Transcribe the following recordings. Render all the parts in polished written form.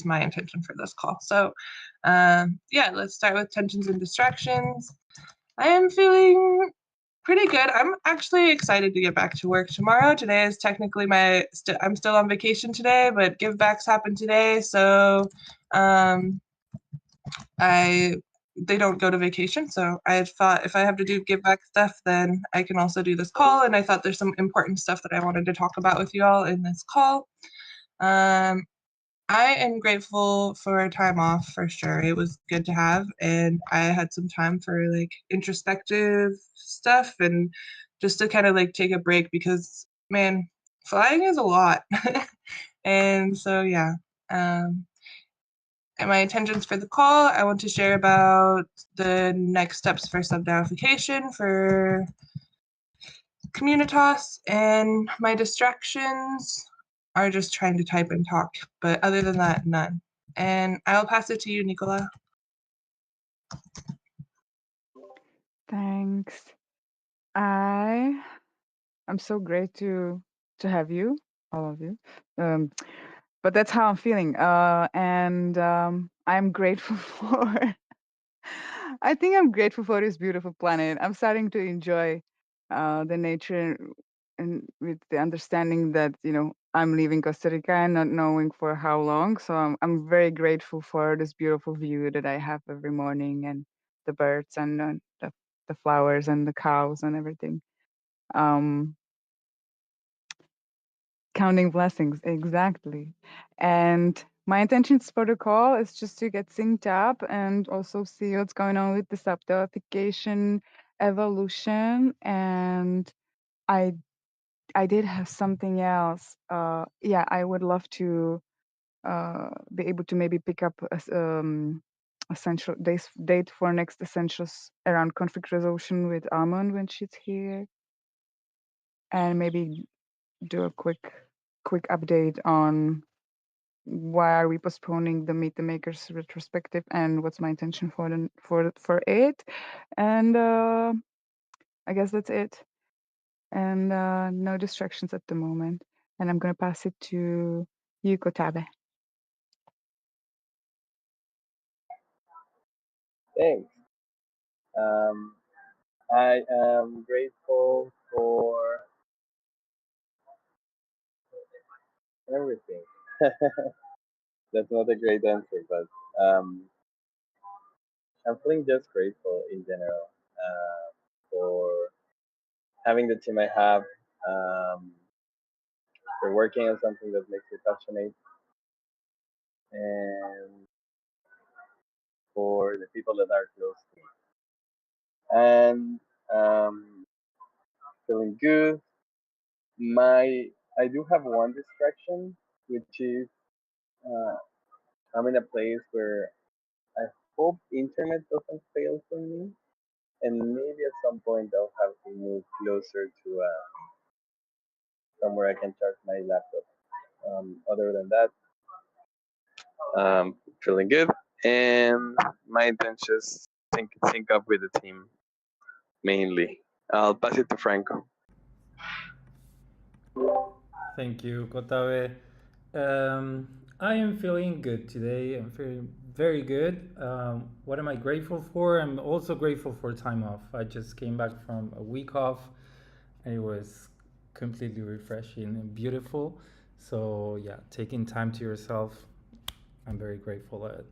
my intention for this call. So yeah, let's start with tensions and distractions. I am feeling pretty good. I'm actually excited to get back to work tomorrow. Today is technically I'm still on vacation today, but givebacks happen today, so they don't go to vacation. So I thought if I have to do give back stuff, then I can also do this call. And I thought there's some important stuff that I wanted to talk about with you all in this call. I am grateful for time off for sure. It was good to have, and I had some time for like introspective stuff and just to kind of like take a break because man, flying is a lot. And so yeah. And my intentions for the call, I want to share about the next steps for sub-notification for Communitas, and my distractions are just trying to type and talk, but other than that, none. And I'll pass it to you, Nicola. Thanks. I'm so great to have you, all of you. But that's how I'm feeling. And I'm grateful for. I think I'm grateful for this beautiful planet. I'm starting to enjoy the nature, and with the understanding that I'm leaving Costa Rica and not knowing for how long. So I'm very grateful for this beautiful view that I have every morning, and the birds and the flowers and the cows and everything. Counting blessings, exactly. And my intentions for the call is just to get synced up and also see what's going on with the sub-notification evolution. And I did have something else. Yeah, I would love to be able to maybe pick up essential date for next essentials around conflict resolution with Almond when she's here, and maybe do a quick update on why are we postponing the Meet the Makers retrospective and what's my intention for it. And I guess that's it. And no distractions at the moment. And I'm going to pass it to Yuko Tabe. Thanks. I am grateful for everything. That's not a great answer, but I'm feeling just grateful in general for having the team I have, for working on something that makes me passionate, and for the people that are close to me. And feeling good. I do have one distraction, which is I'm in a place where I hope internet doesn't fail for me, and maybe at some point I'll have to move closer to somewhere I can charge my laptop. Other than that, feeling good, and my intentions sync up with the team mainly. I'll pass it to Franco. Thank you, Kotabe. I am feeling good today. I'm feeling very good. What am I grateful for? I'm also grateful for time off. I just came back from a week off, and it was completely refreshing and beautiful. So yeah, taking time to yourself, I'm very grateful that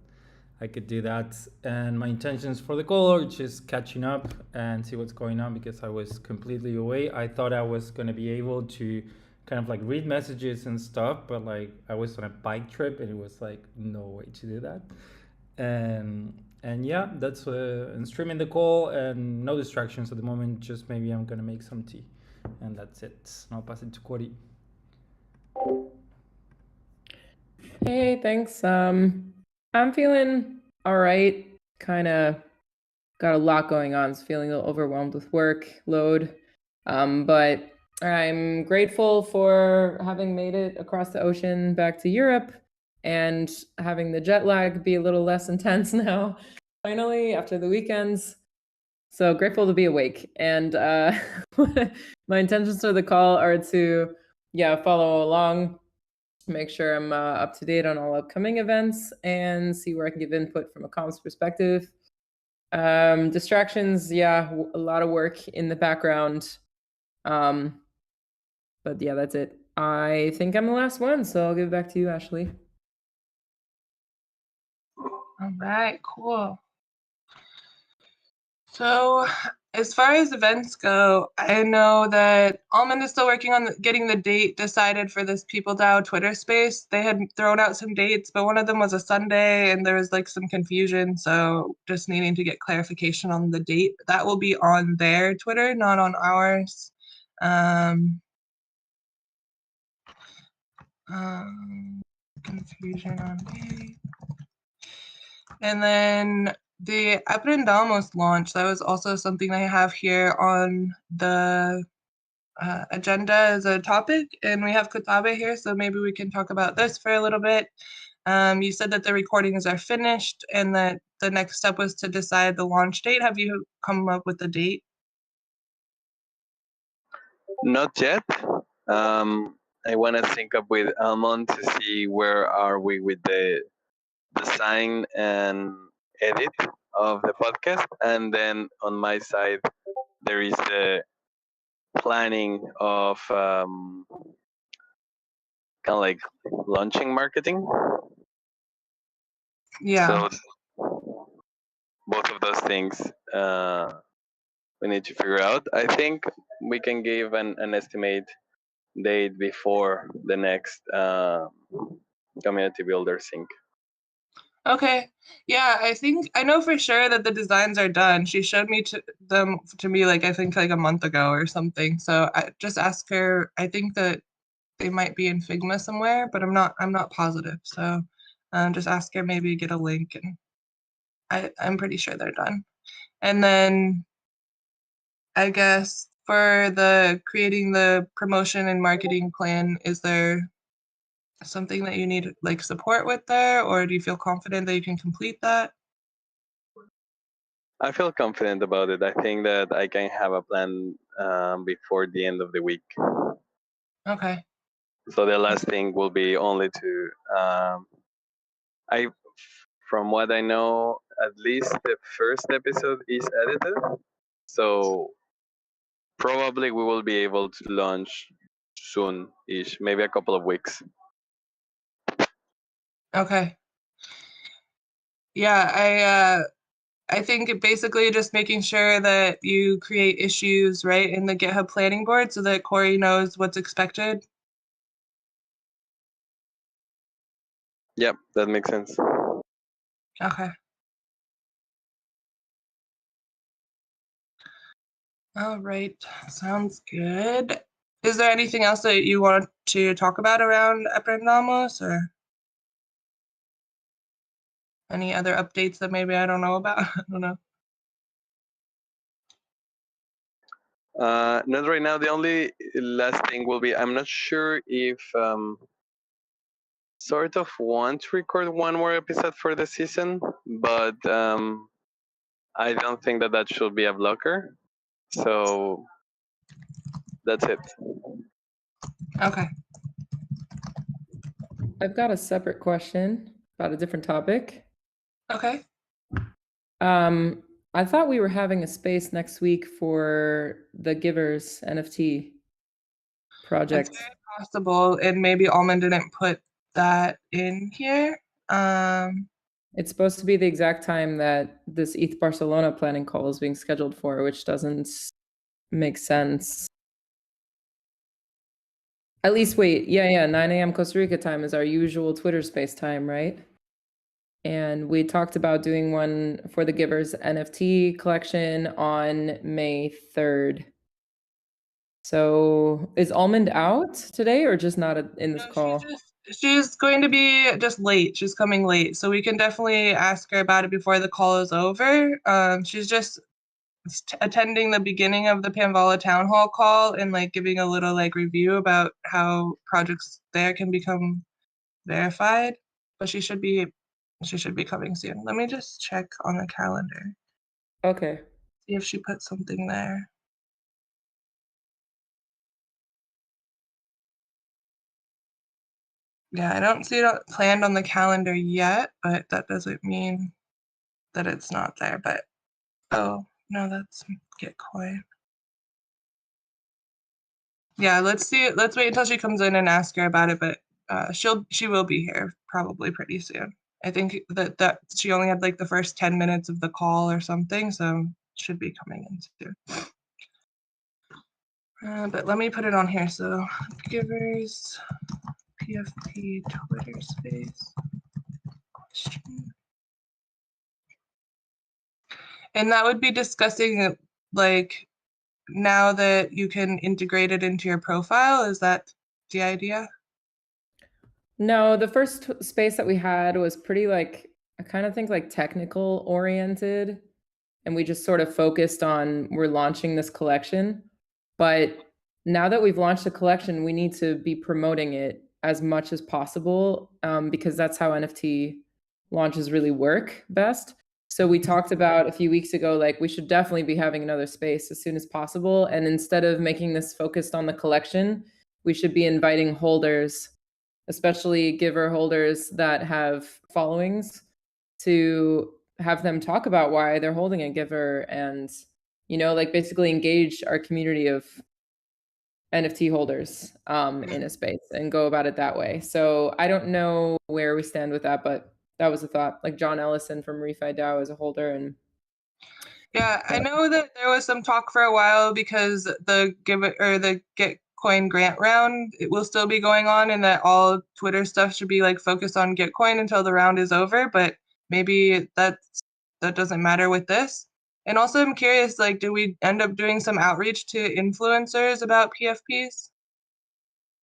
I could do that. And my intentions for the call are just catching up and see what's going on, because I was completely away. I thought I was going to be able to kind of like read messages and stuff, but like I was on a bike trip and it was like no way to do that. And yeah, that's and streaming the call and no distractions at the moment. Just maybe I'm gonna make some tea, and that's it. And I'll pass it to Cory. Hey, thanks. I'm feeling all right. Kind of got a lot going on. So feeling a little overwhelmed with workload. But I'm grateful for having made it across the ocean back to Europe and having the jet lag be a little less intense now, finally, after the weekends. So grateful to be awake. And my intentions for the call are to, follow along to make sure I'm up to date on all upcoming events and see where I can give input from a comms perspective. Distractions, yeah, a lot of work in the background. But yeah, that's it. I think I'm the last one, so I'll give it back to you, Ashley. All right, cool. So as far as events go, I know that Almond is still working on getting the date decided for this People DAO Twitter space. They had thrown out some dates, but one of them was a Sunday and there was like some confusion. So just needing to get clarification on the date. That will be on their Twitter, not on ours. Confusion on date. And then the Aprendamos launch, that was also something I have here on the agenda as a topic. And we have Kutabe here, so maybe we can talk about this for a little bit. You said that the recordings are finished and that the next step was to decide the launch date. Have you come up with a date? Not yet. I want to sync up with Almond to see where are we with the design and edit of the podcast, and then on my side there is the planning of kind of like launching marketing. Yeah. So both of those things we need to figure out. I think we can give an estimate date before the next community builder sync. Okay. Yeah, I know for sure that the designs are done. She showed them to me like I think like a month ago or something. So I just ask her. I think that they might be in Figma somewhere, but I'm not positive. So just ask her, maybe get a link, and I'm pretty sure they're done. And then I guess for the creating the promotion and marketing plan, is there something that you need like support with there, or do you feel confident that you can complete that? I feel confident about it. I think that I can have a plan before the end of the week. Okay. So the last thing will be only to from what I know, at least the first episode is edited. So probably we will be able to launch soon-ish, maybe a couple of weeks. Okay. Yeah, I think basically just making sure that you create issues right in the GitHub planning board so that Corey knows what's expected. Yep, that makes sense. Okay. All right, sounds good. Is there anything else that you want to talk about around Aprendamos, or any other updates that maybe I don't know about? I don't know. Not right now. The only last thing will be, I'm not sure if sort of want to record one more episode for the season, but I don't think that should be a blocker. So that's it. Okay. I've got a separate question about a different topic. Okay. I thought we were having a space next week for the Givers NFT project. It's very possible, and maybe Almond didn't put that in here. It's supposed to be the exact time that this ETH Barcelona planning call is being scheduled for, which doesn't make sense. At least, wait, yeah, 9 a.m. Costa Rica time is our usual Twitter space time, right? And we talked about doing one for the Givers NFT collection on May 3rd. So is Almond out today or just not in this call? She's going to be just late. She's coming late. So we can definitely ask her about it before the call is over. She's just attending the beginning of the Panvala town hall call and like giving a little like review about how projects there can become verified. But she should be coming soon. Let me just check on the calendar. Okay. See if she put something there. Yeah, I don't see it planned on the calendar yet, but that doesn't mean that it's not there. But oh no, that's Gitcoin. Yeah, let's see. Let's wait until she comes in and ask her about it. But she will be here probably pretty soon. I think that she only had like the first 10 minutes of the call or something, so should be coming in soon. But let me put it on here. So Givers PFP Twitter space question. And that would be discussing like now that you can integrate it into your profile. Is that the idea? No, the first space that we had was pretty like, I kind of think like technical oriented. And we just sort of focused on we're launching this collection. But now that we've launched the collection, we need to be promoting it as much as possible because that's how NFT launches really work best. So we talked about a few weeks ago, like we should definitely be having another space as soon as possible. And instead of making this focused on the collection, we should be inviting holders, especially giver holders that have followings, to have them talk about why they're holding a giver and, like basically engage our community of NFT holders in a space and go about it that way. So I don't know where we stand with that, but that was a thought. Like John Ellison from Refi DAO is a holder, and yeah, I know that there was some talk for a while because the Gitcoin grant round, it will still be going on, and that all Twitter stuff should be like focused on Gitcoin until the round is over. But maybe that doesn't matter with this. And also, I'm curious, like, do we end up doing some outreach to influencers about PFPs?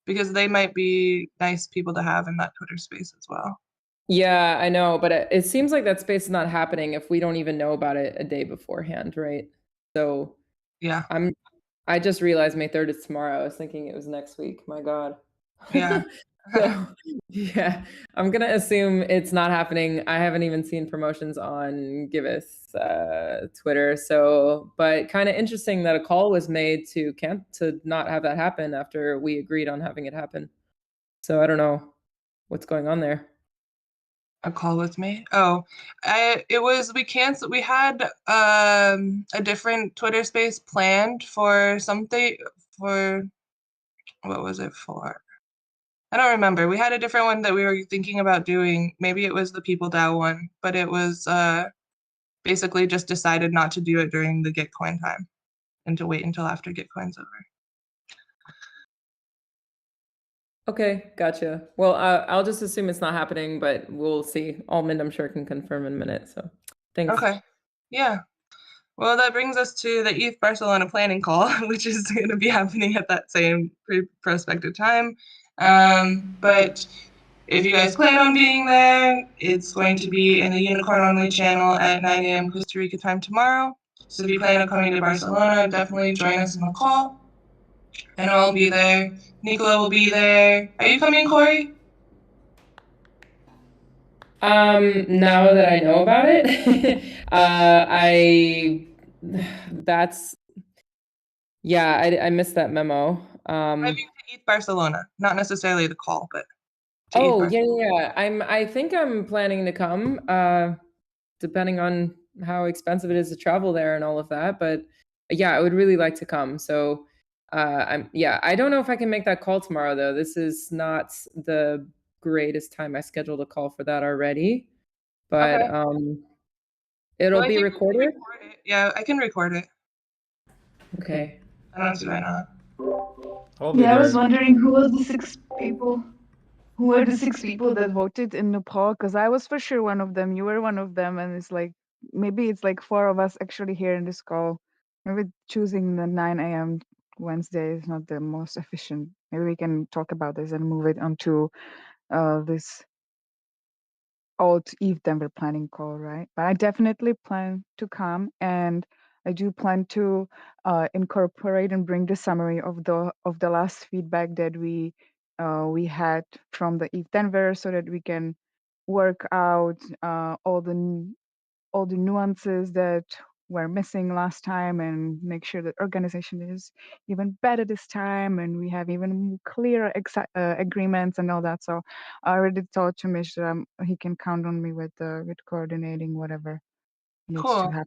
Because they might be nice people to have in that Twitter space as well. Yeah, I know, but it seems like that space is not happening if we don't even know about it a day beforehand, right? So yeah, I just realized May 3rd is tomorrow. I was thinking it was next week. My God. Yeah. So yeah, I'm gonna assume it's not happening. I haven't even seen promotions on Giveth Twitter. So, but kind of interesting that a call was made to not have that happen after we agreed on having it happen. So I don't know what's going on there. A call with me? Oh, we had a different Twitter space planned for something for, what was it for? I don't remember. We had a different one that we were thinking about doing. Maybe it was the People DAO one, but it was basically just decided not to do it during the Gitcoin time and to wait until after Gitcoin's over. Okay, gotcha. Well, I'll just assume it's not happening, but we'll see. Almond, I'm sure, can confirm in a minute. So thanks. Okay. Yeah. Well, that brings us to the ETH Barcelona planning call, which is going to be happening at that same prospective time. But if you guys plan on being there, it's going to be in the Unicorn Only channel at 9 a.m. Costa Rica time tomorrow. So if you plan on coming to Barcelona, definitely join us in the call. I know I'll be there. Nicola will be there. Are you coming, Corey? Now that I know about it, I missed that memo. I mean to ETH Barcelona, not necessarily the call, but to ETH Oh, Barcelona. yeah. I think I'm planning to come, depending on how expensive it is to travel there and all of that. But yeah, I would really like to come. So I don't know if I can make that call tomorrow though. This is not the greatest time. I scheduled a call for that already. But Okay. it'll Well, be recorded. Yeah, I can record it. Okay. I don't see why not. I'll be Yeah, I there. was wondering who were the 6 people that voted in the poll, because I was for sure one of them. You were one of them, and it's like maybe it's like 4 of us actually here in this call. Maybe choosing the 9 a.m. Wednesday is not the most efficient. Maybe we can talk about this and move it onto this old Eve Denver planning call, right? But I definitely plan to come, and I do plan to incorporate and bring the summary of the last feedback that we had from the Eve Denver, so that we can work out all the nuances that were missing last time and make sure that organization is even better this time and we have even clearer agreements and all that. So I already told Tumish he can count on me with coordinating whatever needs to Cool. happen.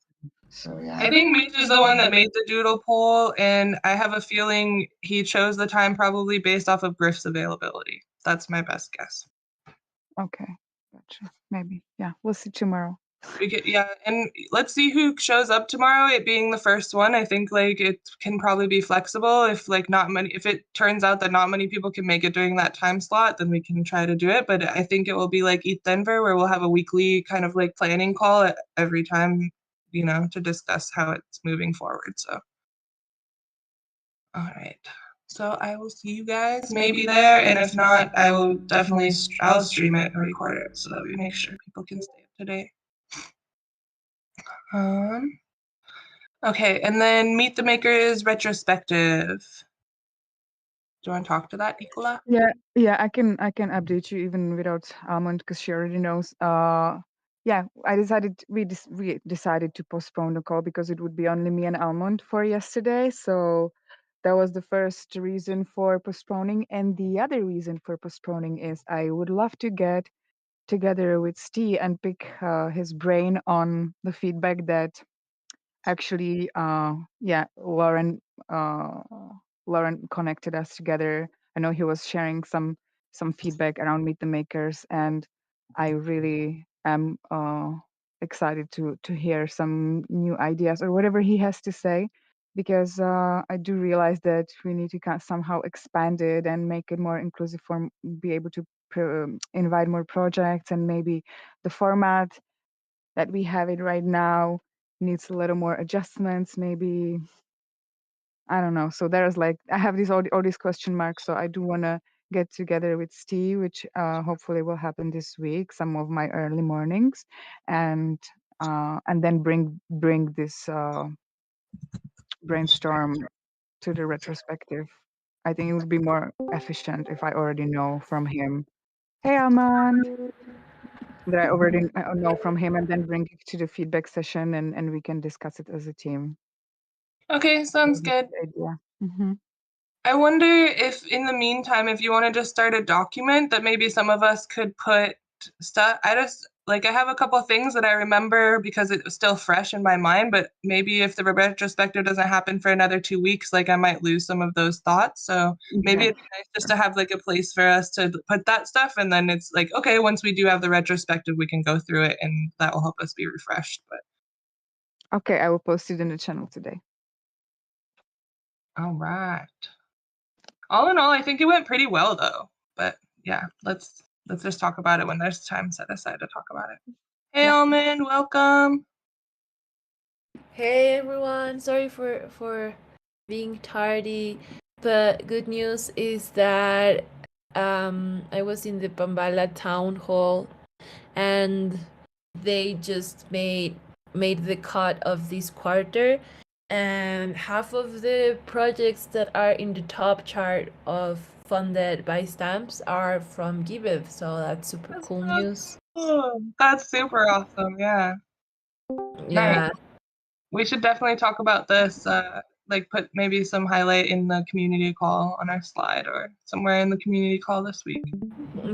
So yeah. I think Mitch is the one that made the doodle poll, and I have a feeling he chose the time probably based off of Griff's availability. That's my best guess. Okay, gotcha. Maybe. Yeah, we'll see tomorrow. Yeah, and let's see who shows up tomorrow. It being the first one, I think like it can probably be flexible. If like not many, if it turns out that not many people can make it during that time slot, then we can try to do it. But I think it will be like Eat Denver, where we'll have a weekly kind of like planning call at every time, you know, to discuss how it's moving forward. So, all right. So I will see you guys maybe there, and if not, I will definitely I'll stream it and record it so that we make sure people can stay up to date. Okay, and then Meet the Makers retrospective. Do you want to talk to that, Nicola? Yeah, I can update you even without Almond because she already knows. Yeah, we decided to postpone the call because it would be only me and Almond for yesterday. So that was the first reason for postponing, and the other reason for postponing is I would love to get together with Steve and pick his brain on the feedback that actually Lauren connected us together. I know he was sharing some feedback around Meet the Makers, and I really am excited to hear some new ideas or whatever he has to say, because I do realize that we need to somehow expand it and make it more inclusive for be able to invite more projects, and maybe the format that we have it right now needs a little more adjustments, maybe. I don't know. So there's like I have all these question marks. So I do want to get together with Steve, which hopefully will happen this week, some of my early mornings, and then bring this brainstorm to the retrospective. I think it would be more efficient if I already know from him. Hey, Armand. That I already know from him, and then bring it to the feedback session, and we can discuss it as a team. Okay, sounds good. Idea. Mm-hmm. I wonder if in the meantime, if you want to just start a document that maybe some of us could put stuff. I have a couple things that I remember because it was still fresh in my mind, but maybe if the retrospective doesn't happen for another 2 weeks, like I might lose some of those thoughts. So maybe it'd be nice just to have like a place for us to put that stuff. And then it's like, okay, once we do have the retrospective, we can go through it and that will help us be refreshed. But okay, I will post it in the channel today. All right. All in all, I think it went pretty well though. But yeah, let's just talk about it when there's time set aside to talk about it. Hey, Almond, welcome. Hey everyone, sorry for being tardy, but good news is that I was in the Pambala town hall and they just made the cut of this quarter, and half of the projects that are in the top chart of funded by stamps are from Giveth, so that's super cool news. Oh, that's super awesome. Yeah. Yeah. Nice. We should definitely talk about this. Like put maybe some highlight in the community call on our slide or somewhere in the community call this week.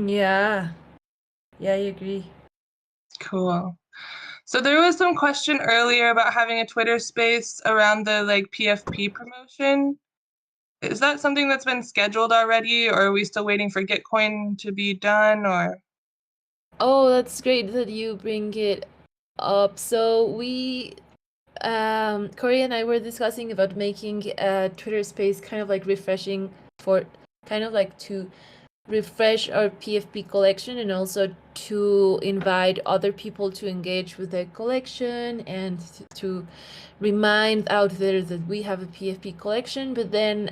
Yeah. Yeah, I agree. Cool. So there was some question earlier about having a Twitter space around the like PFP promotion. Is that something that's been scheduled already, or are we still waiting for Gitcoin to be done, or? Oh, that's great that you bring it up. So we, Corey and I were discussing about making a Twitter space kind of like refreshing for kind of like to refresh our PFP collection and also to invite other people to engage with the collection and to remind out there that we have a PFP collection. But then,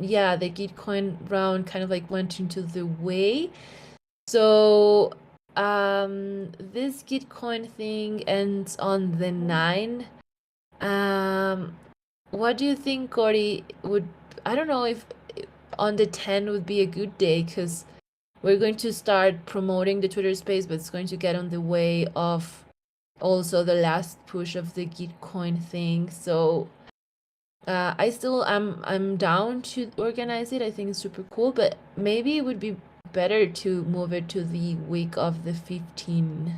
yeah, the Gitcoin round kind of like went into the way. So this Gitcoin thing ends on the 9. What do you think, Corey? I don't know if on the 10 would be a good day, because we're going to start promoting the Twitter space, but it's going to get on the way of also the last push of the Gitcoin thing. So I'm down to organize it. I think it's super cool, but maybe it would be better to move it to the week of the 15th.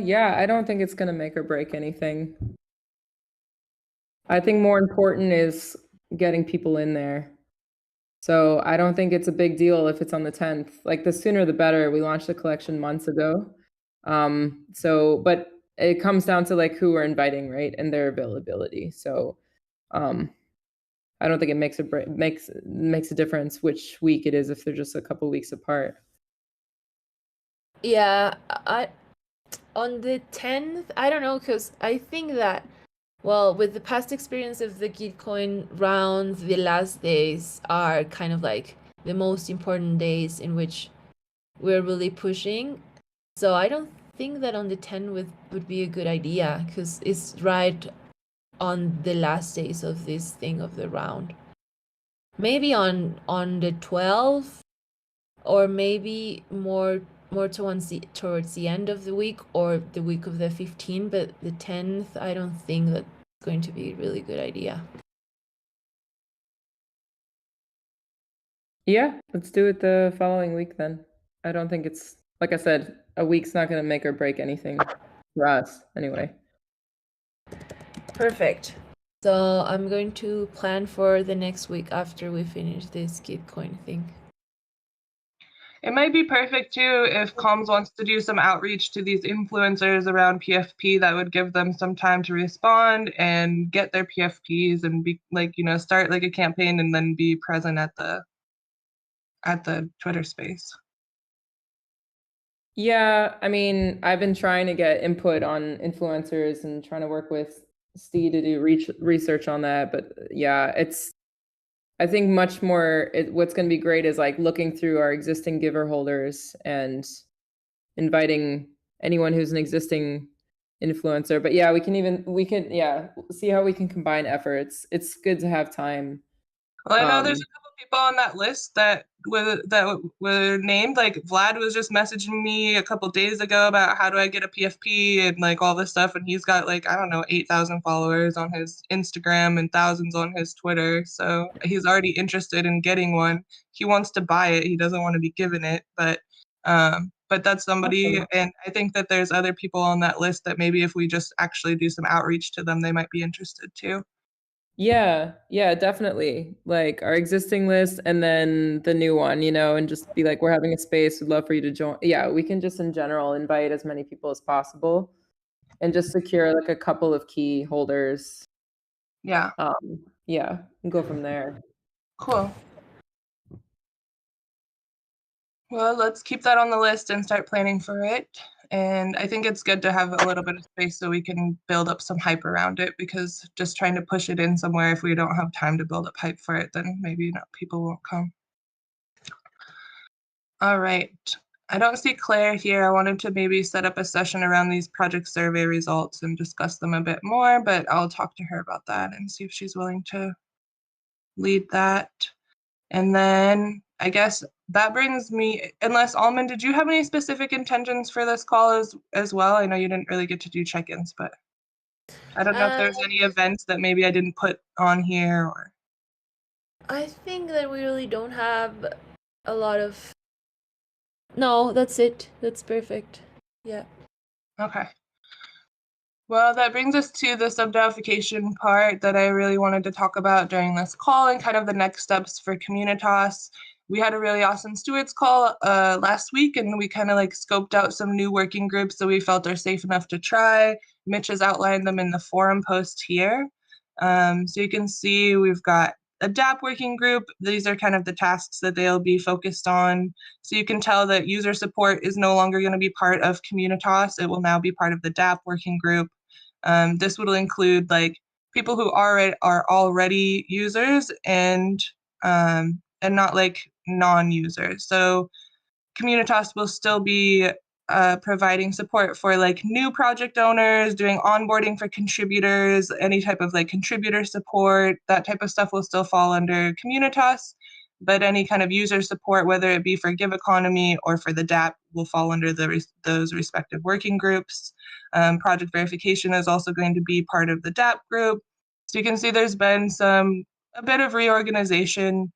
Yeah, I don't think it's gonna make or break anything. I think more important is getting people in there. So I don't think it's a big deal if it's on the 10th. Like the sooner the better. We launched the collection months ago. But it comes down to like who we're inviting, right? And their availability. So I don't think it makes a difference which week it is if they're just a couple weeks apart. Yeah, on the 10th, I don't know, because I think that, well, with the past experience of the Gitcoin rounds, the last days are kind of like the most important days in which we're really pushing. So I don't think that on the 10th would be a good idea, because it's right on the last days of this thing of the round. Maybe on the 12th, or maybe more towards the end of the week, or the week of the 15th, but the 10th, I don't think that's going to be a really good idea. Yeah, let's do it the following week then. I don't think it's, like I said, a week's not going to make or break anything for us anyway. Perfect. So I'm going to plan for the next week after we finish this Gitcoin thing. It might be perfect too if Comms wants to do some outreach to these influencers around PFP. That would give them some time to respond and get their PFPs and be like, start like a campaign and then be present at the Twitter space. Yeah, I mean, I've been trying to get input on influencers and trying to work with Steve to do research on that. But yeah, I think much more, what's going to be great is like looking through our existing giver holders and inviting anyone who's an existing influencer. But yeah, we can see how we can combine efforts. It's good to have time. Well, I know there's a couple people on that list that were named. Like Vlad was just messaging me a couple days ago about how do I get a PFP and like all this stuff, and he's got like, I don't know, 8,000 followers on his Instagram and thousands on his Twitter. So he's already interested in getting one. He wants to buy it. He doesn't want to be given it, but that's somebody. Awesome. And I think that there's other people on that list that maybe if we just actually do some outreach to them, they might be interested too. Yeah, definitely. Like our existing list and then the new one, and just be like, we're having a space. We'd love for you to join. Yeah, we can just in general invite as many people as possible and just secure like a couple of key holders. Yeah. Yeah, and go from there. Cool. Well, let's keep that on the list and start planning for it. And I think it's good to have a little bit of space so we can build up some hype around it, because just trying to push it in somewhere, if we don't have time to build up hype for it, then maybe people won't come. All right. I don't see Claire here. I wanted to maybe set up a session around these project survey results and discuss them a bit more, but I'll talk to her about that and see if she's willing to lead that. And then I guess that brings me, unless Almond, did you have any specific intentions for this call as well? I know you didn't really get to do check-ins, but I don't know if there's any events that maybe I didn't put on here or. I think that we really don't have a lot of. No, that's it. That's perfect. Yeah. Okay. Well, that brings us to the subdouification part that I really wanted to talk about during this call and kind of the next steps for Communitas. We had a really awesome stewards call last week, and we kind of like scoped out some new working groups that we felt are safe enough to try. Mitch has outlined them in the forum post here. So you can see we've got a DApp working group. These are kind of the tasks that they'll be focused on. So you can tell that user support is no longer going to be part of Communitas. It will now be part of the DApp working group. This will include like people who are already users and not like non-users. So Communitas will still be providing support for like new project owners, doing onboarding for contributors, any type of like contributor support, that type of stuff will still fall under Communitas. but any kind of user support, whether it be for Give Economy or for the DApp, will fall under those respective working groups. Project verification is also going to be part of the DApp group. So you can see there's been a bit of reorganization.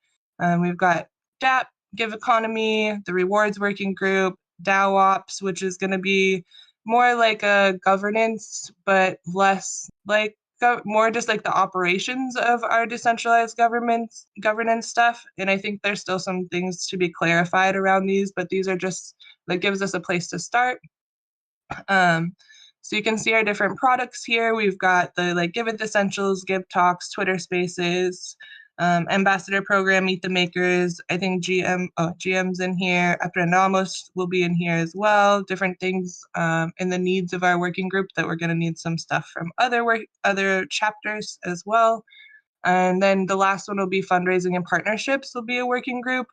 We've got DApp, Give Economy, the rewards working group, DAO Ops, which is going to be more like a governance, but less like more just like the operations of our decentralized governance stuff. And I think there's still some things to be clarified around these, but these are just that gives us a place to start. So you can see our different products here. We've got the Giveth Essentials, Give Talks, Twitter Spaces, Ambassador Program, Meet the Makers. I think GM's in here. Aprenamos will be in here as well. Different things in the needs of our working group that we're going to need some stuff from other chapters as well. And then the last one will be fundraising and partnerships will be a working group.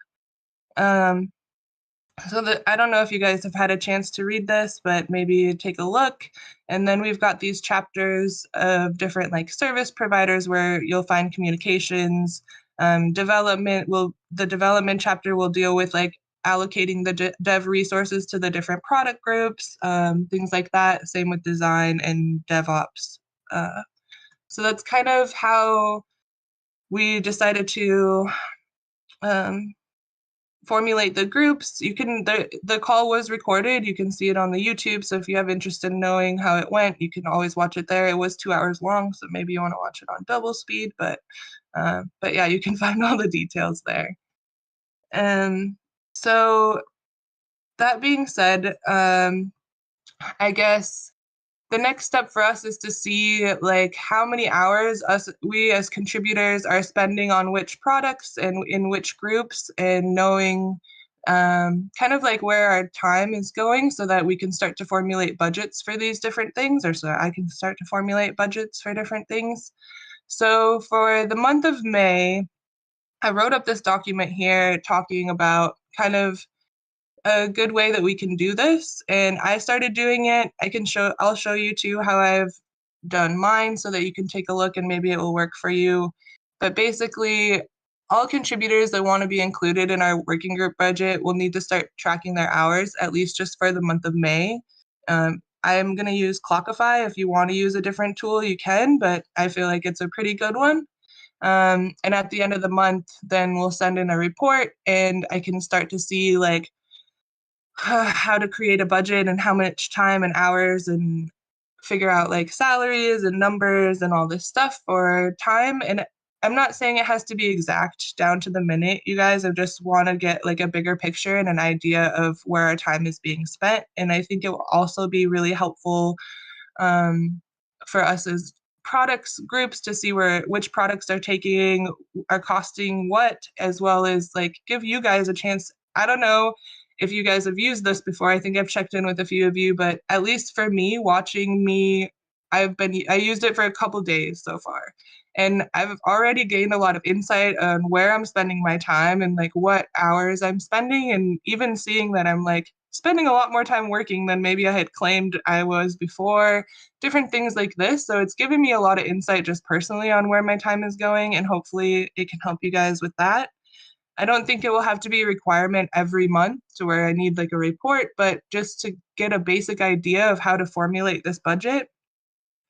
So I don't know if you guys have had a chance to read this, but maybe take a look. And then we've got these chapters of different service providers where you'll find communications, development. The development chapter will deal with allocating the dev resources to the different product groups, things like that. Same with design and DevOps. So that's kind of how we decided to formulate the groups. You can the call was recorded. You can see it on the YouTube. So if you have interest in knowing how it went, you can always watch it there. It was 2 hours long, so maybe you want to watch it on double speed. But yeah, you can find all the details there. So that being said, I guess the next step for us is to see how many hours we as contributors are spending on which products and in which groups, and knowing kind of where our time is going so that we can start to formulate budgets for these different things, or so I can start to formulate budgets for different things. So for the month of May, I wrote up this document here talking about kind of a good way that we can do this, and I started doing it. I'll show you too how I've done mine so that you can take a look and maybe it will work for you. But basically, all contributors that want to be included in our working group budget will need to start tracking their hours, at least just for the month of May. I'm going to use Clockify. If you want to use a different tool, you can, but I feel like it's a pretty good one. And at the end of the month, then we'll send in a report and I can start to see how to create a budget and how much time and hours, and figure out salaries and numbers and all this stuff for time. And I'm not saying it has to be exact down to the minute, you guys. I just want to get a bigger picture and an idea of where our time is being spent. And I think it will also be really helpful for us as products groups to see which products are costing what, as well as give you guys a chance. I don't know if you guys have used this before. I think I've checked in with a few of you, but at least for me, watching me, I used it for a couple days so far, and I've already gained a lot of insight on where I'm spending my time and what hours I'm spending, and even seeing that I'm spending a lot more time working than maybe I had claimed I was before, different things like this. So it's given me a lot of insight just personally on where my time is going, and hopefully it can help you guys with that. I don't think it will have to be a requirement every month to where I need a report, but just to get a basic idea of how to formulate this budget.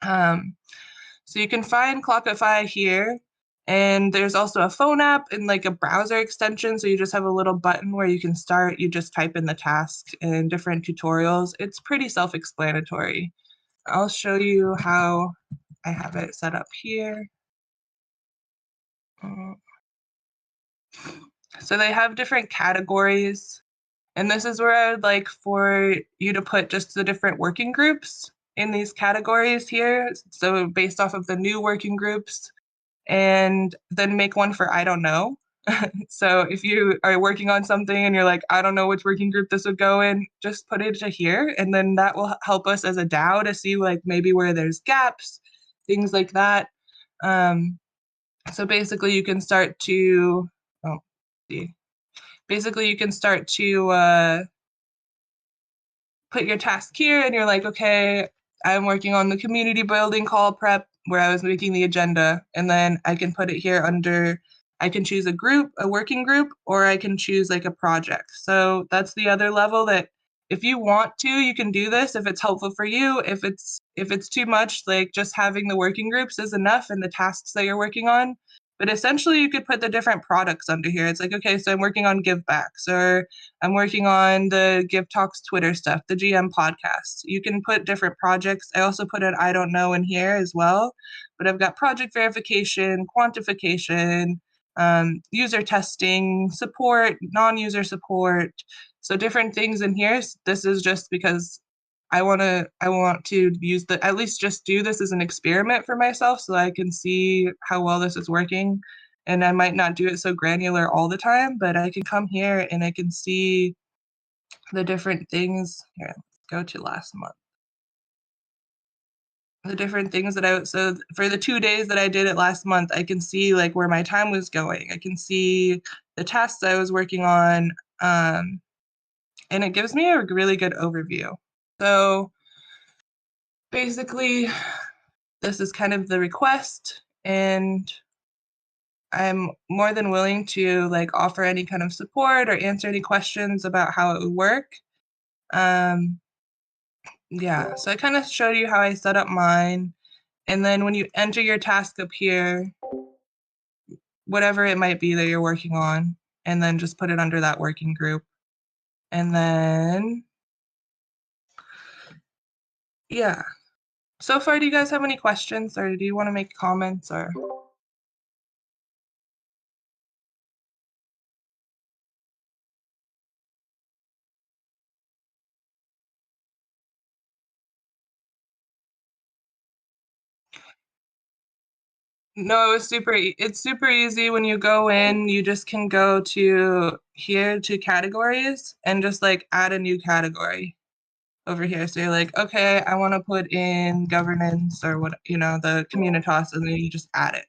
So you can find Clockify here, and there's also a phone app and a browser extension. So you just have a little button where you can start. You just type in the task and different tutorials. It's pretty self-explanatory. I'll show you how I have it set up here. So they have different categories, and this is where I would like for you to put just the different working groups in these categories here. So based off of the new working groups, and then make one for I don't know. So if you are working on something and you're I don't know which working group this would go in, just put it to here, and then that will help us as a DAO to see maybe where there's gaps, things like that. So basically you can start to put your task here, and you're okay, I'm working on the community building call prep where I was making the agenda, and then I can put it here under I can choose a working group, or I can choose like a project. So that's the other level that if you want to, you can do this if it's helpful for you. If it's too much, like just having the working groups is enough and the tasks that you're working on. But essentially you could put the different products under here. It's like, okay, so I'm working on Givebacks, or I'm working on the Give Talks Twitter stuff, the GM podcast. You can put different projects. I also put an I don't know in here as well, but I've got project verification, quantification, user testing, support, non-user support. So different things in here. This is just because I want to use at least just do this as an experiment for myself so I can see how well this is working. And I might not do it so granular all the time, but I can come here and I can see the different things. Here, let's go to last month. The different things that so for the 2 days that I did it last month, I can see like where my time was going. I can see the tasks I was working on, and it gives me a really good overview. So basically, this is kind of the request, and I'm more than willing to like offer any kind of support or answer any questions about how it would work. Yeah, so I kind of showed you how I set up mine. And then when you enter your task up here, whatever it might be that you're working on, and then just put it under that working group. And then, yeah. So far, do you guys have any questions, or do you want to make comments, or? No, it's super easy. When you go in, you just can go to here to categories and just like add a new category over here. So you're like, okay, I want to put in governance or what, the communitas, and then you just add it.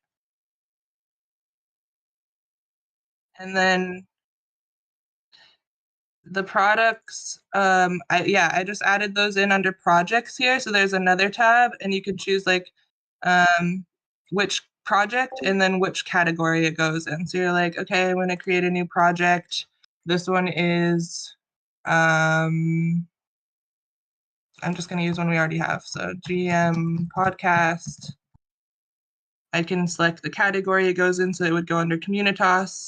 And then the products, I just added those in under projects here. So there's another tab, and you can choose like which project and then which category it goes in. So you're like, okay, I'm going to create a new project. This one is, I'm just going to use one we already have. So GM podcast. I can select the category it goes in, so it would go under Communitas.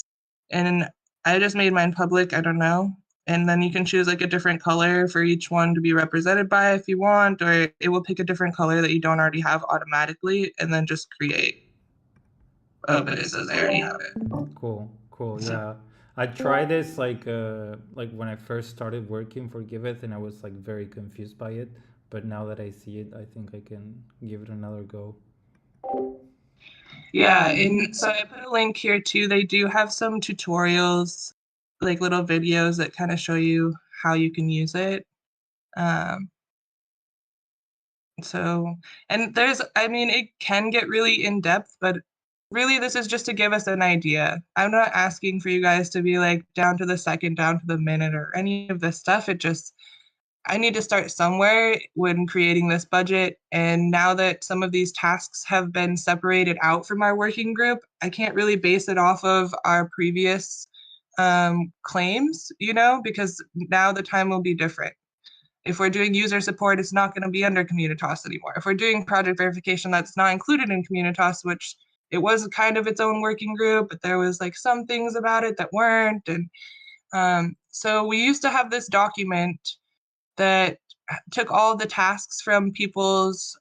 And I just made mine public, I don't know. And then you can choose like a different color for each one to be represented by if you want, or it will pick a different color that you don't already have automatically, and then just create. Oh, but it says I already have it. Cool. Yeah, I tried this like when I first started working for Giveth, and I was like very confused by it. But now that I see it, I think I can give it another go. Yeah, and so I put a link here too. They do have some tutorials, like little videos that kind of show you how you can use it. So, and it can get really in depth, but really this is just to give us an idea. I'm not asking for you guys to be like down to the second, down to the minute, or any of this stuff. I need to start somewhere when creating this budget. And now that some of these tasks have been separated out from our working group, I can't really base it off of our previous claims, because now the time will be different. If we're doing user support, it's not going to be under Communitas anymore. If we're doing project verification, that's not included in Communitas, which it was kind of its own working group, but there was like some things about it that weren't. And so we used to have this document that took all the tasks from people's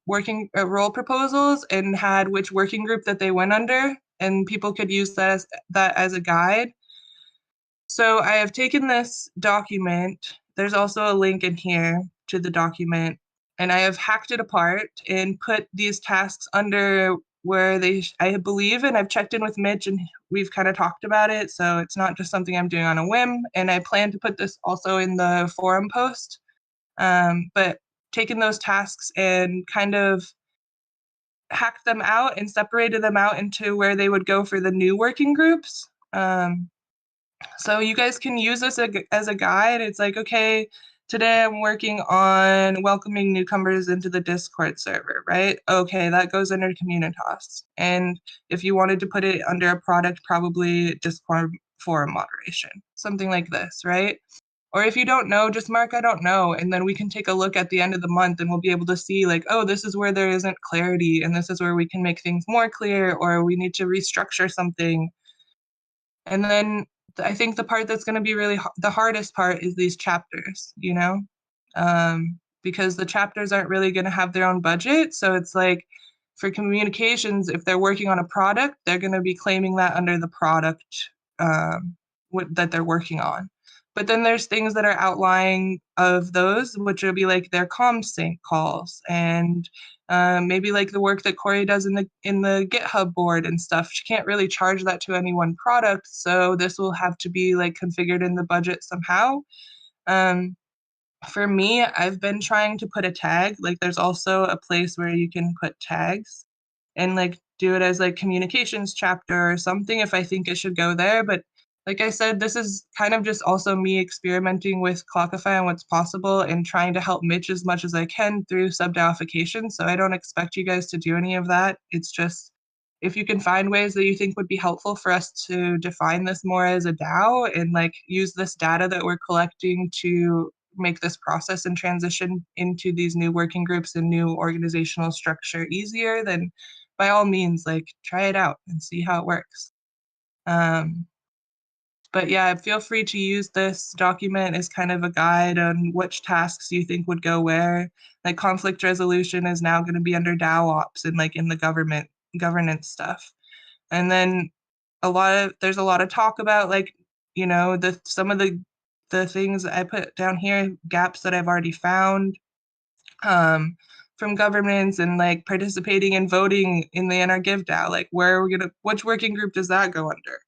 working role proposals and had which working group that they went under, and people could use that as a guide. So I have taken this document. There's also a link in here to the document, and I have hacked it apart and put these tasks under where I believe, and I've checked in with Mitch and we've kind of talked about it. So it's not just something I'm doing on a whim. And I plan to put this also in the forum post. But taking those tasks and kind of hacked them out and separated them out into where they would go for the new working groups. So you guys can use this as a guide. It's like, okay, today I'm working on welcoming newcomers into the Discord server, right? Okay, that goes under Communitas. And if you wanted to put it under a product, probably Discord forum moderation, something like this, right? Or if you don't know, just mark I don't know, and then we can take a look at the end of the month and we'll be able to see like, oh, this is where there isn't clarity and this is where we can make things more clear, or we need to restructure something. And then I think the part that's going to be really the hardest part is these chapters, you know, because the chapters aren't really going to have their own budget. So it's like for communications, if they're working on a product, they're going to be claiming that under the product that they're working on. But then there's things that are outlying of those, which will be like their comm sync calls and maybe like the work that Corey does in the GitHub board and stuff. She can't really charge that to any one product, so this will have to be like configured in the budget somehow. For me, I've been trying to put a tag. Like there's also a place where you can put tags and like do it as like communications chapter or something if I think it should go there. But like I said, this is kind of just also me experimenting with Clockify and what's possible and trying to help Mitch as much as I can through sub-DAOification. So I don't expect you guys to do any of that. It's just if you can find ways that you think would be helpful for us to define this more as a DAO and like use this data that we're collecting to make this process and transition into these new working groups and new organizational structure easier, then by all means, like try it out and see how it works. But yeah, feel free to use this document as kind of a guide on which tasks you think would go where. Like conflict resolution is now going to be under DAO ops and like in the governance stuff. And then there's a lot of talk about like, you know, some of the things I put down here, gaps that I've already found from governments and like participating and voting in the NR DAO. Like which working group does that go under?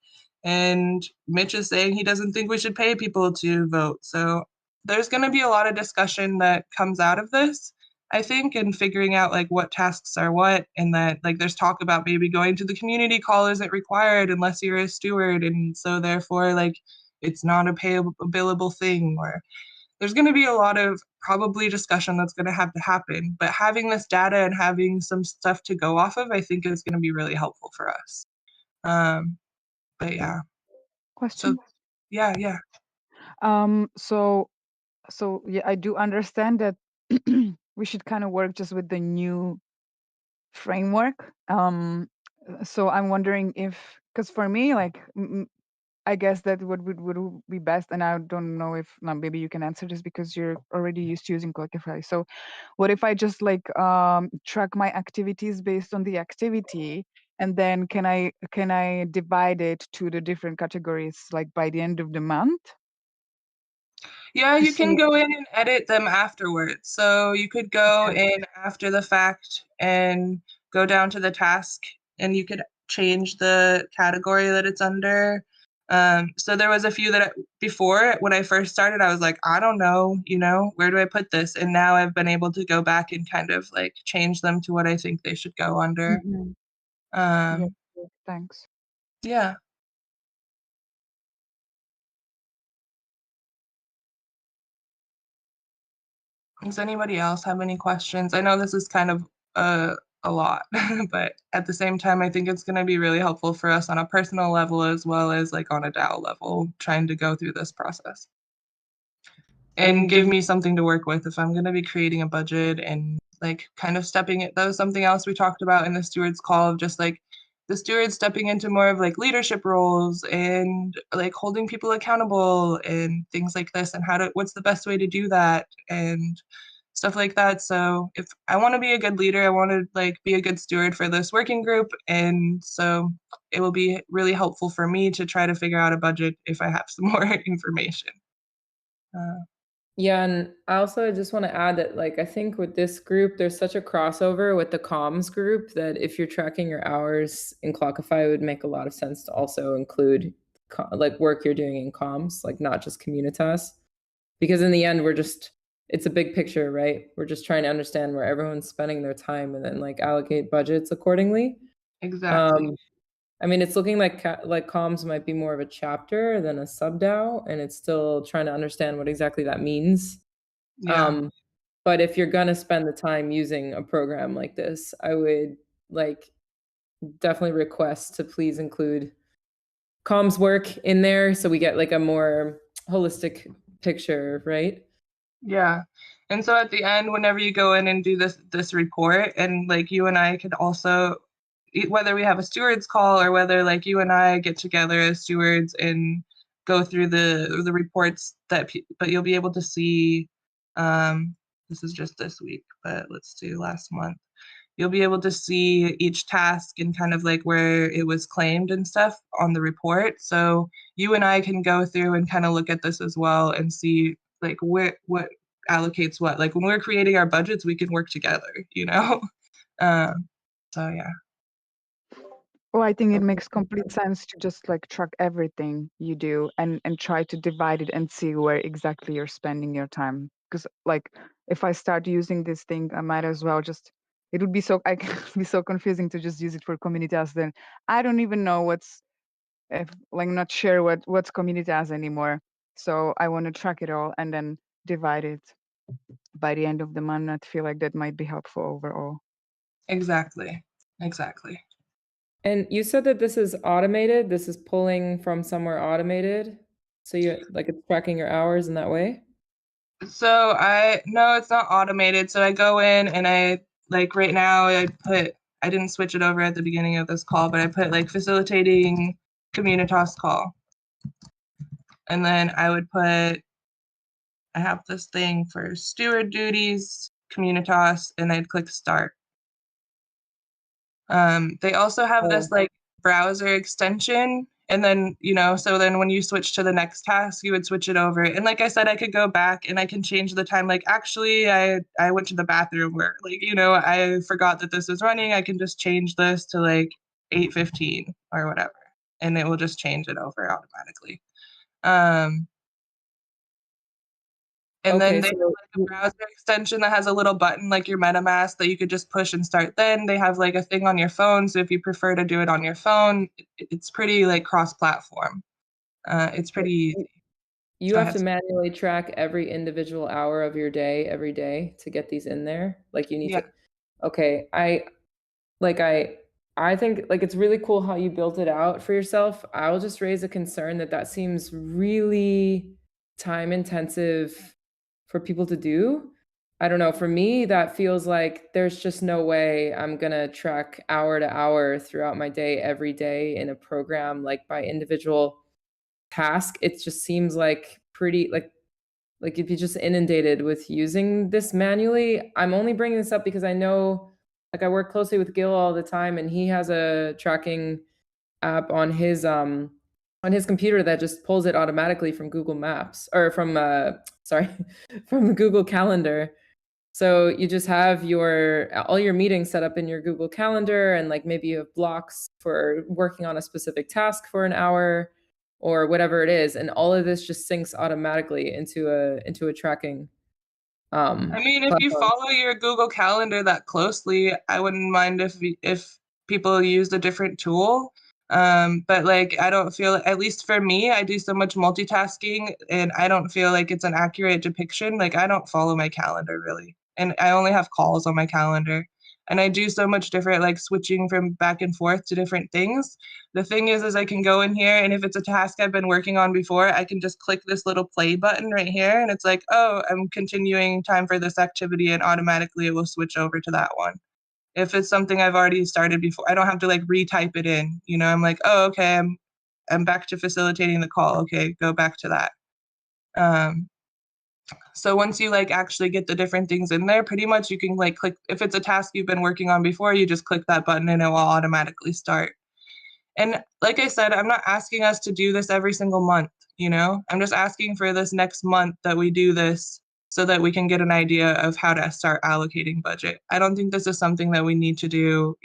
And Mitch is saying he doesn't think we should pay people to vote. So there's going to be a lot of discussion that comes out of this, I think, and figuring out like what tasks are what, and that like there's talk about maybe going to the community call isn't required unless you're a steward, and so therefore like it's not a billable thing, or there's going to be a lot of probably discussion that's going to have to happen. But having this data and having some stuff to go off of, I think is going to be really helpful for us. But yeah. Question? So yeah. So yeah, I do understand that we should kind of work just with the new framework. So I'm wondering if, because for me, like, I guess that would be best, and I don't know if now maybe you can answer this because you're already used to using Clockify. So what if I just like track my activities based on the activity, and then can I divide it to the different categories like by the end of the month? Yeah, To you can see. go in and edit them afterwards. So you could go in after the fact and go down to the task, and you could change the category that it's under. So there was a few that before when I first started, I was like, I don't know, you know, where do I put this? And now I've been able to go back and kind of like change them to what I think they should go under. Yeah, thanks. Yeah. Does anybody else have any questions? I know this is kind of a lot, but at the same time, I think it's going to be really helpful for us on a personal level as well as like on a DAO level, trying to go through this process. And give me something to work with if I'm going to be creating a budget and like kind of stepping it. That was something else we talked about in the stewards call of just like the stewards stepping into more of like leadership roles and like holding people accountable and things like this, and what's the best way to do that and stuff like that. So if I want to be a good leader, I want to like be a good steward for this working group, and so it will be really helpful for me to try to figure out a budget if I have some more information. Yeah, and I also just want to add that, like, I think with this group, there's such a crossover with the comms group that if you're tracking your hours in Clockify, it would make a lot of sense to also include like work you're doing in comms, like not just Communitas. Because in the end, it's a big picture, right? We're just trying to understand where everyone's spending their time and then like allocate budgets accordingly. Exactly. I mean, it's looking like comms might be more of a chapter than a sub DAO, and it's still trying to understand what exactly that means. Yeah. But if you're gonna spend the time using a program like this, I would like definitely request to please include comms work in there so we get like a more holistic picture, right? Yeah. And so at the end, whenever you go in and do this report, and like you and I could also, whether we have a stewards call or whether like you and I get together as stewards and go through the reports but you'll be able to see, this is just this week, but let's do last month. You'll be able to see each task and kind of like where it was claimed and stuff on the report. So you and I can go through and kind of look at this as well and see like what allocates what. Like when we're creating our budgets, we can work together, you know? So yeah. Well, I think it makes complete sense to just like track everything you do and try to divide it and see where exactly you're spending your time. Because like if I start using this thing, I might as well just it would be so I can be so confusing to just use it for community tasks. Then I don't even know what's if like not sure what's community tasks anymore. So I want to track it all and then divide it by the end of the month. I feel like that might be helpful overall. Exactly. And you said that this is automated. This is pulling from somewhere automated. So you like it's tracking your hours in that way? So no, it's not automated. So I go in and I like right now I didn't switch it over at the beginning of this call, but I put like facilitating communitas call. And then I would put, I have this thing for steward duties, communitas, and I'd click start. They also have this like browser extension. And then, so then when you switch to the next task, you would switch it over. And like I said, I could go back and I can change the time. Like, actually, I went to the bathroom or like, I forgot that this was running. I can just change this to like 8:15 or whatever. And it will just change it over automatically. And then they have like a browser extension that has a little button like your MetaMask that you could just push and start. Then they have like a thing on your phone. So if you prefer to do it on your phone, it's pretty like cross-platform. It's pretty easy. You have to manually track every individual hour of your day every day to get these in there. Like you need to. Okay, I think like it's really cool how you built it out for yourself. I'll just raise a concern that seems really time intensive for people to do. I don't know. For me, that feels like there's just no way I'm gonna track hour to hour throughout my day every day in a program like by individual task. It just seems like pretty like if you just inundated with using this manually. I'm only bringing this up because I know like I work closely with Gil all the time and he has a tracking app on his computer that just pulls it automatically from Google Maps or from from Google Calendar. So you just have all your meetings set up in your Google Calendar and like maybe you have blocks for working on a specific task for an hour or whatever it is, and all of this just syncs automatically into a tracking. I mean, if you follow your Google Calendar that closely, I wouldn't mind if people used a different tool. But like, I don't feel, at least for me, I do so much multitasking and I don't feel like it's an accurate depiction. Like I don't follow my calendar really. And I only have calls on my calendar. And I do so much different, like switching from back and forth to different things. The thing is I can go in here and if it's a task I've been working on before, I can just click this little play button right here. And it's like, oh, I'm continuing time for this activity and automatically it will switch over to that one. If it's something I've already started before, I don't have to like retype it in, I'm like, oh, okay, I'm back to facilitating the call. Okay, go back to that. So once you like actually get the different things in there, pretty much you can like click, if it's a task you've been working on before, you just click that button and it will automatically start. And like I said, I'm not asking us to do this every single month, I'm just asking for this next month that we do this so that we can get an idea of how to start allocating budget. I don't think this is something that we need to do,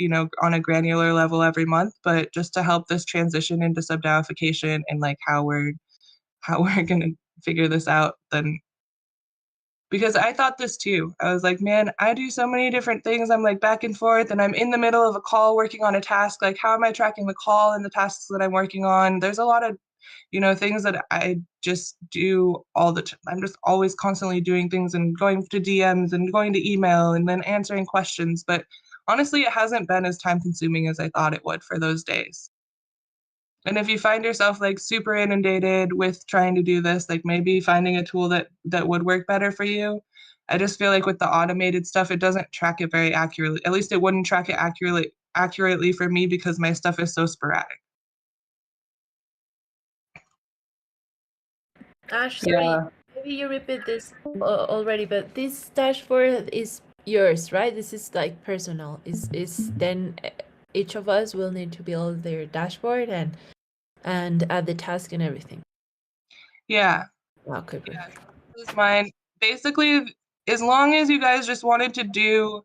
on a granular level every month, but just to help this transition into subdaiification and like how we're going to figure this out, then because I thought this too. I was like, man, I do so many different things. I'm like back and forth and I'm in the middle of a call working on a task. Like, how am I tracking the call and the tasks that I'm working on? There's a lot of things that I just do all the time. I'm just always constantly doing things and going to DMs and going to email and then answering questions. But honestly, it hasn't been as time consuming as I thought it would for those days. And if you find yourself like super inundated with trying to do this, like maybe finding a tool that would work better for you. I just feel like with the automated stuff, it doesn't track it very accurately. At least it wouldn't track it accurately for me because my stuff is so sporadic. Ash, sorry, maybe you repeat this already, but this dashboard is yours, right? This is like personal. Is then each of us will need to build their dashboard and add the task and everything. Yeah. Okay. Yeah, this is mine. Basically, as long as you guys just wanted to do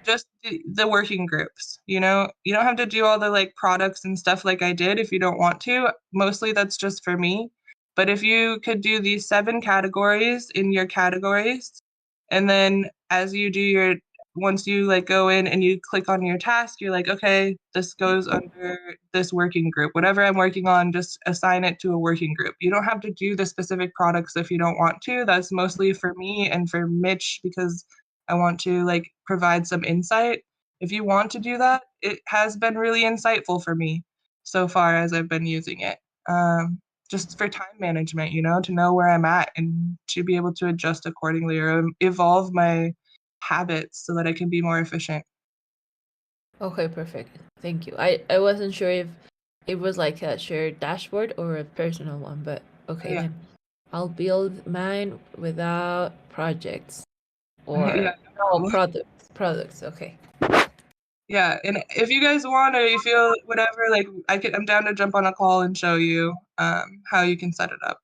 just the working groups, you don't have to do all the like products and stuff like I did if you don't want to. Mostly that's just for me. But if you could do these 7 categories in your categories, and then as you do once you like go in and you click on your task, you're like, okay, this goes under this working group. Whatever I'm working on, just assign it to a working group. You don't have to do the specific products if you don't want to. That's mostly for me and for Mitch because I want to like provide some insight. If you want to do that, it has been really insightful for me so far as I've been using it. Just for time management, to know where I'm at and to be able to adjust accordingly or evolve my habits so that I can be more efficient. Okay, perfect. Thank you. I wasn't sure if it was like a shared dashboard or a personal one, but okay, then I'll build mine without projects or products. Okay. Yeah, and if you guys want or you feel whatever, like I'm down to jump on a call and show you how you can set it up.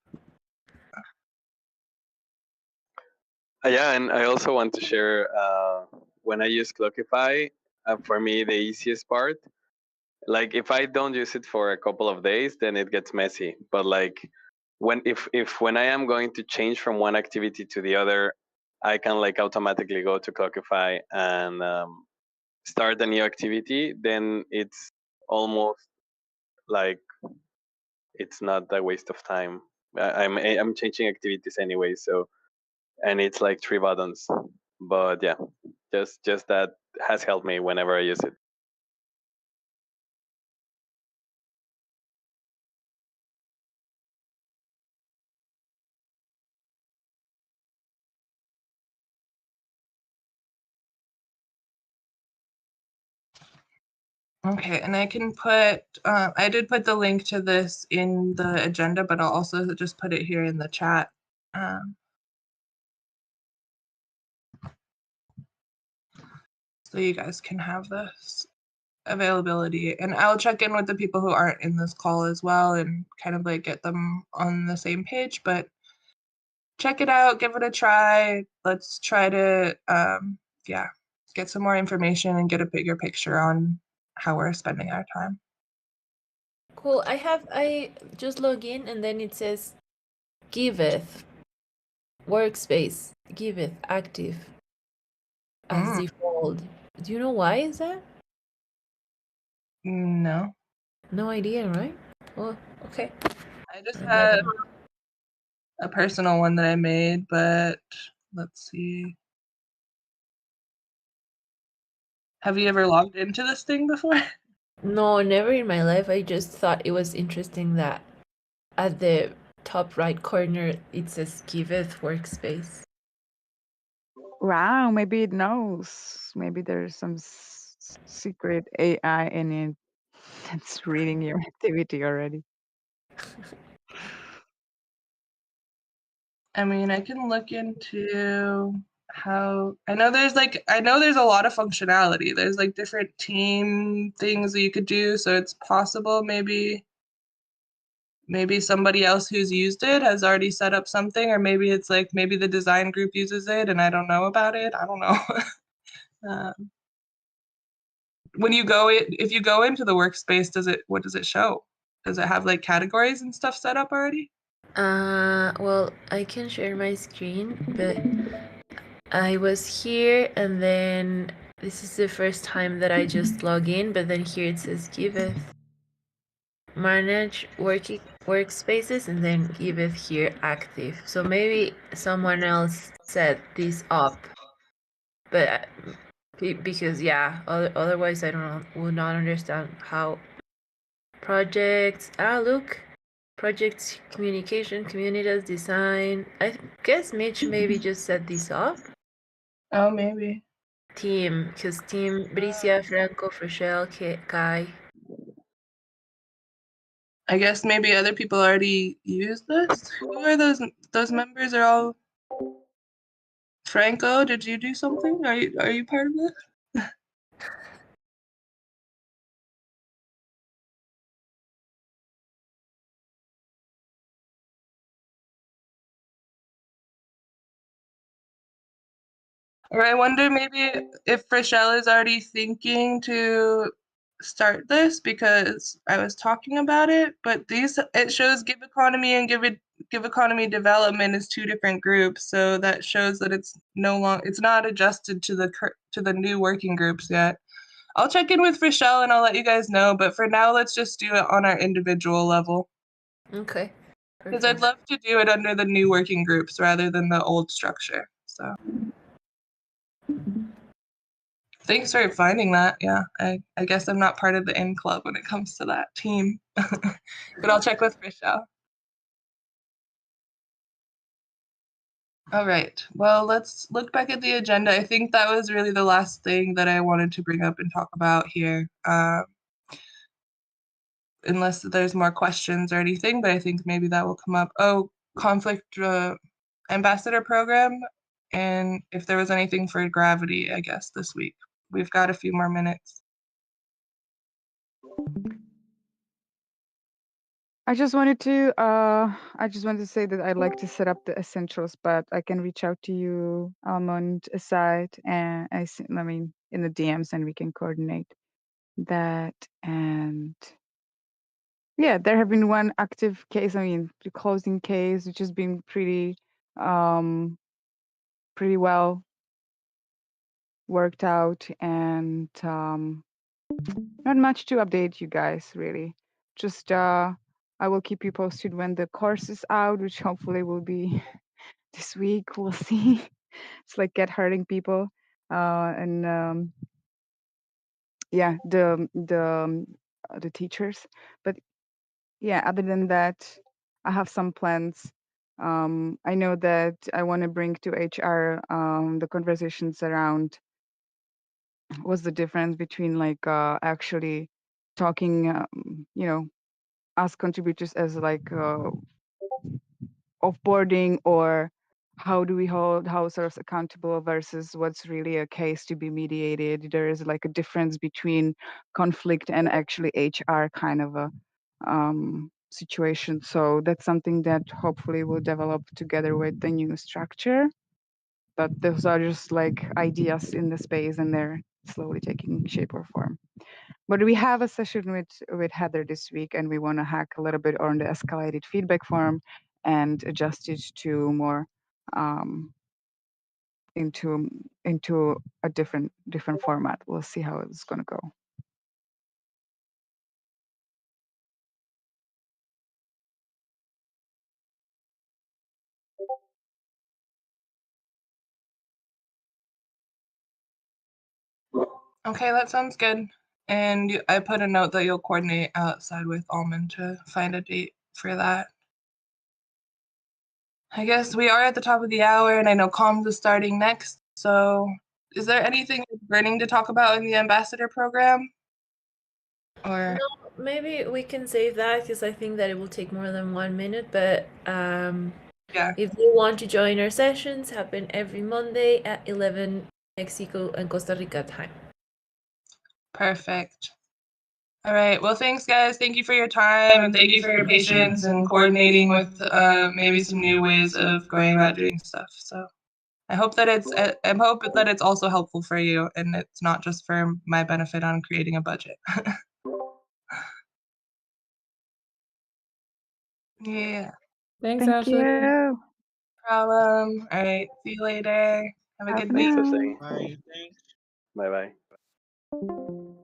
Yeah, and I also want to share when I use Clockify, for me the easiest part, like if I don't use it for a couple of days, then it gets messy. But like when I am going to change from one activity to the other, I can like automatically go to Clockify and start a new activity. Then it's almost like it's not a waste of time. I'm changing activities anyway, so, and it's like 3 buttons. But yeah, just that has helped me whenever I use it. Okay, and I can put, I did put the link to this in the agenda, but I'll also just put it here in the chat. So you guys can have this availability. And I'll check in with the people who aren't in this call as well and kind of like get them on the same page, but check it out, give it a try. Let's try to, get some more information and get a bigger picture on how we're spending our time. Cool. I just log in and then it says Giveth workspace, Giveth active as default. Do you know why is that? No. No idea, right? Well, okay. I just have a personal one that I made, but let's see. Have you ever logged into this thing before? No, never in my life. I just thought it was interesting that at the top right corner it says Giveth workspace. Wow, maybe it knows. Maybe there's some secret AI in it that's reading your activity already. I mean, I can look into how I know there's a lot of functionality. There's like different team things that you could do, so it's possible maybe somebody else who's used it has already set up something, or maybe it's like maybe the design group uses it and I don't know about it. I don't know. When you go if you go into the workspace, what does it show? Does it have like categories and stuff set up already? Well, I can share my screen, but I was here and then this is the first time that I just log in, but then here it says Giveth. Manage working workspaces and then Giveth here active. So maybe someone else set this up, but because yeah, otherwise I would not understand how projects. Look, projects, communication, communities, design. I guess Mitch maybe just set this up. Oh, maybe. Team, because team Bricia, Franco, Frechelle, Kai. I guess maybe other people already use this. Who are those? Those members are all. Franco, did you do something? Are you part of this? Or I wonder maybe if Rochelle is already thinking to start this because I was talking about it, but it shows Give Economy and Give Economy Development is two different groups, so that shows that it's not adjusted to the new working groups yet. I'll check in with Rochelle and I'll let you guys know, but for now let's just do it on our individual level. Okay. Because I'd love to do it under the new working groups rather than the old structure. So thanks for finding that. Yeah, I guess I'm not part of the in club when it comes to that team. But I'll check with Rochelle. All right. Well, let's look back at the agenda. I think that was really the last thing that I wanted to bring up and talk about here. Unless there's more questions or anything, but I think maybe that will come up. Oh, conflict ambassador program, and if there was anything for gravity, I guess this week. We've got a few more minutes. I just wanted to say that I'd like to set up the essentials, but I can reach out to you, Almond, aside, and I mean in the DMs, and we can coordinate that. And yeah, there have been one active case. I mean, the closing case, which has been pretty well worked out, and not much to update you guys really. Just I will keep you posted when the course is out, which hopefully will be this week. We'll see. It's like get hurting people, and yeah, the teachers. But yeah, other than that, I have some plans. I know that I want to bring to HR the conversations around what's the difference between like actually talking, us contributors as like offboarding, or how do we hold households accountable versus what's really a case to be mediated. There is like a difference between conflict and actually HR kind of a situation. So that's something that hopefully will develop together with the new structure. But those are just like ideas in the space, and they're slowly taking shape or form. But we have a session with Heather this week, and we want to hack a little bit on the escalated feedback form and adjust it to more into a different format. We'll see how it's going to go. Okay, that sounds good. And I put a note that you'll coordinate outside with Almond to find a date for that. I guess we are at the top of the hour, and I know comms is starting next. So is there anything burning to talk about in the ambassador program? Or no, maybe we can save that because I think that it will take more than 1 minute. But yeah, if you want to join our sessions, happen every Monday at 11 Mexico and Costa Rica time. perfect. All right. Well, thanks, guys. Thank you for your time, and thank you for your patience and coordinating with maybe some new ways of going about doing stuff. So I hope that it's also helpful for you, and it's not just for my benefit on creating a budget. Yeah. Thanks, Thank Ashley. you. No problem. All right. See you later. Have a Bye good for week. now. Bye. Bye.